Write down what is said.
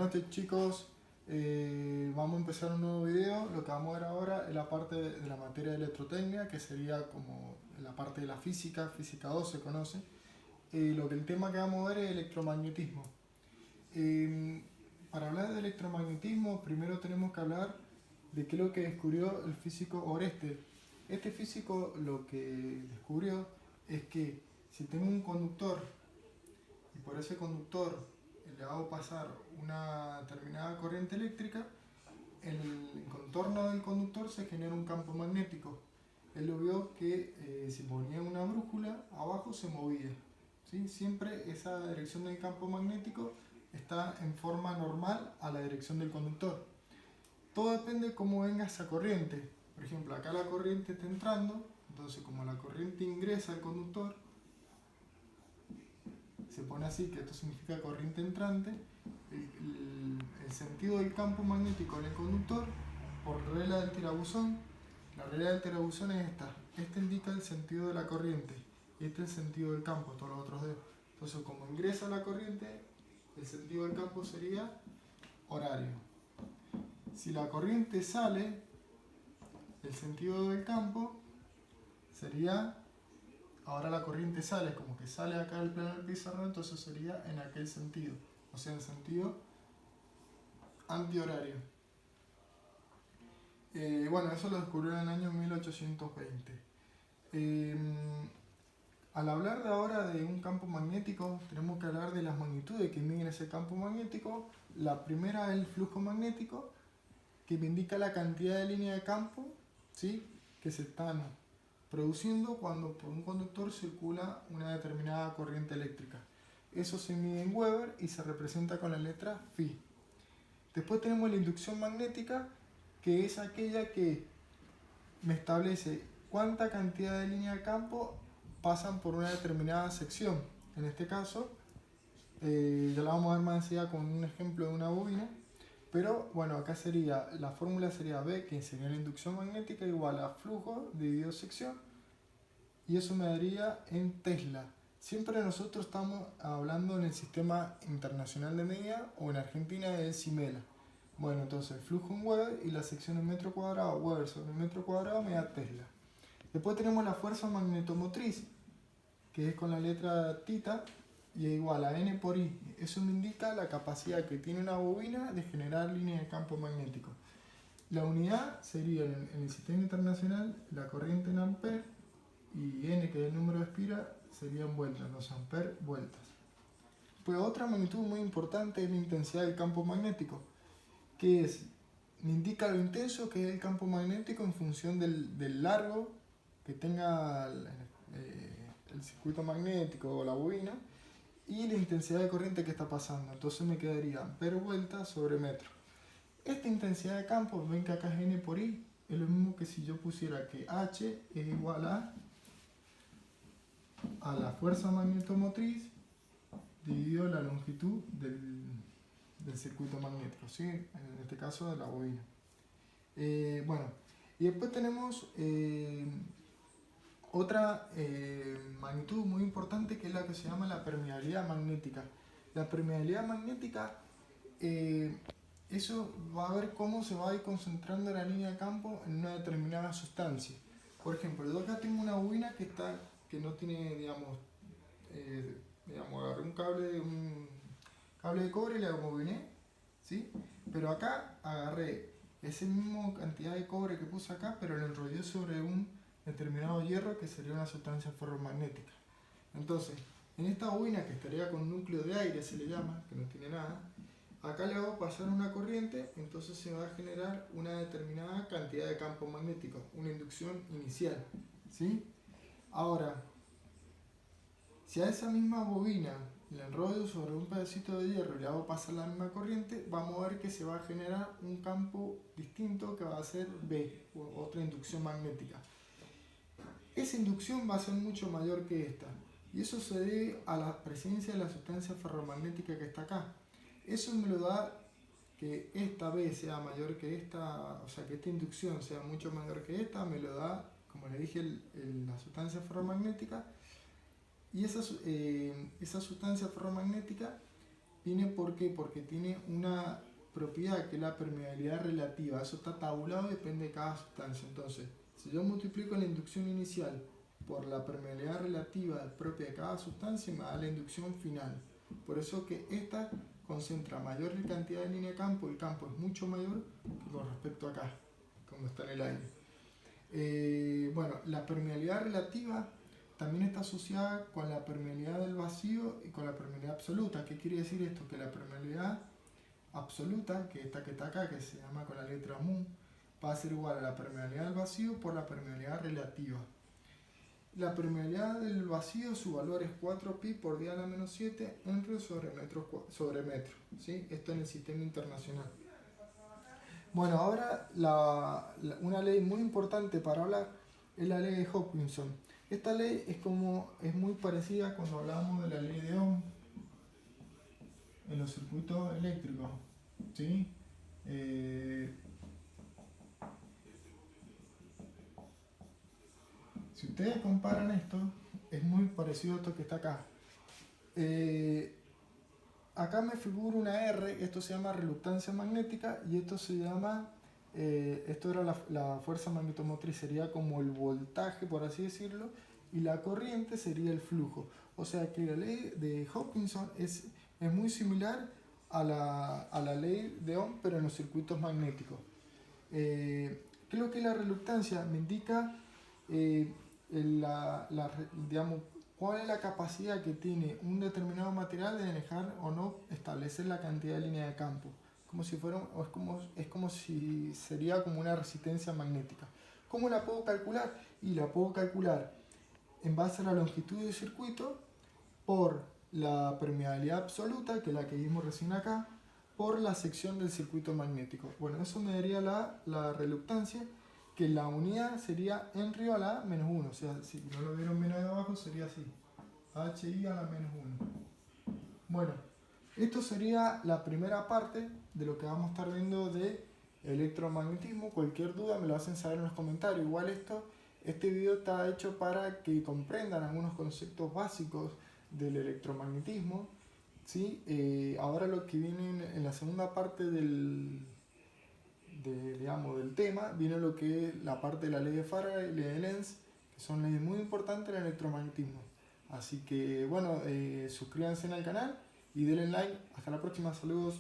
Buenas noches chicos, vamos a empezar un nuevo video. Lo que vamos a ver ahora es la parte de la materia de electrotecnia, que sería como la parte de la física, física 2 se conoce. El tema que vamos a ver es electromagnetismo. Para hablar de electromagnetismo, primero tenemos que hablar de qué es lo que descubrió el físico Orested. Este físico lo que descubrió es que si tengo un conductor y por ese conductor le hago pasar una determinada corriente eléctrica, en el contorno del conductor se genera un campo magnético. Él lo vio que si ponía una brújula, abajo se movía. ¿Sí? Siempre esa dirección del campo magnético está en forma normal a la dirección del conductor. Todo depende de cómo venga esa corriente. Por ejemplo, acá la corriente está entrando, entonces como la corriente ingresa al conductor, se pone así, que esto significa corriente entrante, el sentido del campo magnético en el conductor, por regla del tirabuzón. La regla del tirabuzón es esta. Este indica el sentido de la corriente, este es el sentido del campo, todos los otros dedos. Entonces, como ingresa la corriente, el sentido del campo sería horario. Si la corriente sale, el sentido del campo sería, ahora la corriente sale, como que sale acá del plano del pizarrón, entonces sería en aquel sentido, o sea, en sentido antihorario. Bueno, eso lo descubrió en el año 1820. Al hablar de ahora de un campo magnético, tenemos que hablar de las magnitudes que miden ese campo magnético. La primera es el flujo magnético, que me indica la cantidad de líneas de campo, ¿sí?, que se están produciendo cuando por un conductor circula una determinada corriente eléctrica. Eso se mide en Weber y se representa con la letra Phi. Después tenemos la inducción magnética, que es aquella que me establece cuánta cantidad de líneas de campo pasan por una determinada sección. En este caso, ya la vamos a ver más enseguida con un ejemplo de una bobina. Pero bueno, acá sería, la fórmula sería B, que sería la inducción magnética, igual a flujo dividido sección, y eso me daría en Tesla. Siempre nosotros estamos hablando en el sistema internacional de medida, o en Argentina es el SIMELA. Bueno, entonces flujo en Weber y la sección en metro cuadrado, Weber sobre metro cuadrado me da Tesla. Después tenemos la fuerza magnetomotriz, que es con la letra tita, y es igual a N por I. Eso me indica la capacidad que tiene una bobina de generar líneas de campo magnético. La unidad sería en el sistema internacional la corriente en amperes, y N, que es el número de espira, serían vueltas, los amperes vueltas. Pues otra magnitud muy importante es la intensidad del campo magnético, que me indica lo intenso que es el campo magnético en función del largo que tenga el circuito magnético o la bobina, y la intensidad de corriente que está pasando. Entonces me quedaría amperes vuelta sobre metro. Esta intensidad de campo, ven que acá es N por I, es lo mismo que si yo pusiera que H es igual a la fuerza magnetomotriz dividido la longitud del circuito magnético, ¿sí?, en este caso de la bobina. Bueno, y después tenemos otra magnitud muy importante, que es la que se llama la permeabilidad magnética. La permeabilidad magnética, eso va a ver cómo se va a ir concentrando la línea de campo en una determinada sustancia. Por ejemplo, yo acá tengo una bobina que no tiene, digamos, agarré un cable de cobre y la bobiné, ¿sí? Pero acá agarré esa misma cantidad de cobre que puse acá, pero lo enrollé sobre un determinado hierro, que sería una sustancia ferromagnética. Entonces, en esta bobina, que estaría con núcleo de aire, se le llama, que no tiene nada, acá le hago pasar una corriente, entonces se va a generar una determinada cantidad de campo magnético, una inducción inicial, ¿sí? Ahora, si a esa misma bobina le enrollo sobre un pedacito de hierro y le hago pasar la misma corriente, vamos a ver que se va a generar un campo distinto, que va a ser B, otra inducción magnética. Esa inducción va a ser mucho mayor que esta, y eso se debe a la presencia de la sustancia ferromagnética que está acá. Eso me lo da que esta B sea mayor que esta, o sea, que esta inducción sea mucho mayor que esta, me lo da, como le dije, la sustancia ferromagnética. Y esa sustancia ferromagnética viene ¿por qué? Porque tiene una propiedad que es la permeabilidad relativa. Eso está tabulado y depende de cada sustancia. Entonces, si yo multiplico la inducción inicial por la permeabilidad relativa propia de cada sustancia, me da la inducción final. Por eso que esta concentra mayor cantidad de línea de campo, el campo es mucho mayor que con respecto a acá, cuando está en el aire. Bueno, la permeabilidad relativa también está asociada con la permeabilidad del vacío y con la permeabilidad absoluta. ¿Qué quiere decir esto? Que la permeabilidad absoluta, que esta que está acá, que se llama con la letra mu, va a ser igual a la permeabilidad del vacío por la permeabilidad relativa. La permeabilidad del vacío, su valor es 4pi por 10 a la menos 7 henry sobre metro. ¿Sí? Esto en el sistema internacional. Bueno, ahora una ley muy importante para hablar es la ley de Hopkinson. Esta ley es muy parecida cuando hablábamos de la ley de Ohm en los circuitos eléctricos. ¿Sí? Si ustedes comparan esto, es muy parecido a esto que está acá. Acá me figura una R, esto se llama reluctancia magnética y esto se llama, esto era la fuerza magnetomotriz, sería como el voltaje, por así decirlo, y la corriente sería el flujo. O sea que la ley de Hopkinson es muy similar a la ley de Ohm, pero en los circuitos magnéticos. ¿Qué es lo que es la reluctancia? Me indica digamos, cuál es la capacidad que tiene un determinado material de dejar o no establecer la cantidad de línea de campo. Como si fuera, es como si sería como una resistencia magnética. ¿Cómo la puedo calcular? Y la puedo calcular en base a la longitud del circuito por la permeabilidad absoluta, que es la que vimos recién acá, por la sección del circuito magnético. Bueno, eso me daría la reluctancia, que la unidad sería henry a la menos 1. O sea, si no lo vieron menos de abajo, sería así. HI a la menos 1. Bueno, esto sería la primera parte de lo que vamos a estar viendo de electromagnetismo. Cualquier duda me lo hacen saber en los comentarios. Igual este video está hecho para que comprendan algunos conceptos básicos del electromagnetismo. ¿Sí? Ahora lo que viene en la segunda parte digamos, del tema, viene lo que es la parte de la ley de Faraday y ley de Lenz, que son leyes muy importantes en el electromagnetismo. Así que bueno, suscríbanse al canal y denle like. Hasta la próxima, saludos.